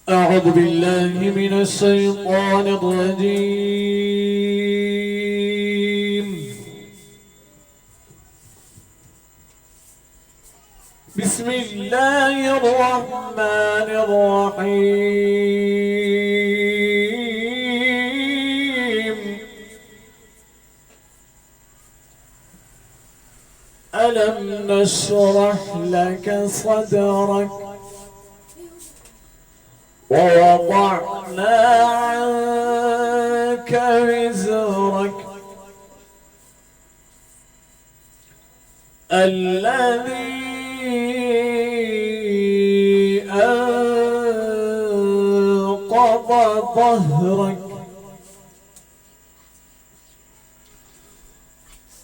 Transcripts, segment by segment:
أعوذ بالله من الشيطان الرجيم. بسم الله الرحمن الرحيم. ألم نشرح لك صدرك ووضعنا عنك وزرك الذي أنقض ظهرك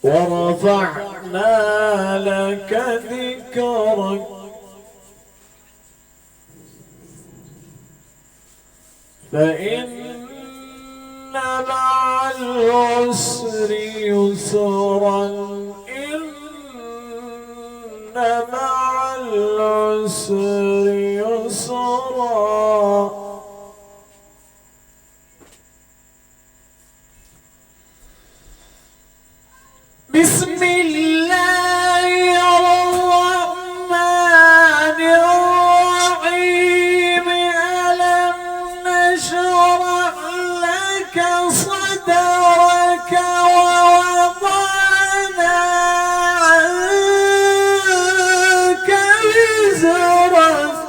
ورفعنا لك ذكرك فإن مع العسر يسرا إن مع العسر يسرا بسم الله الرحمن الرحيم. ألم نشرح لك صدرك ووضعنا عنك وزرك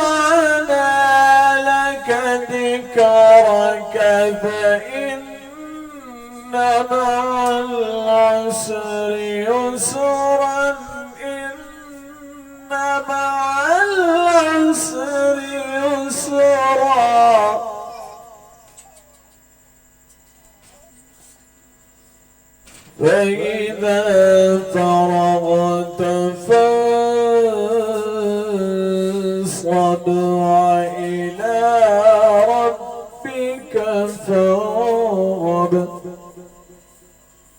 ورفعنا لك ذكرك فإن مع العسر يسرا إن مع العسر يسرا فإذا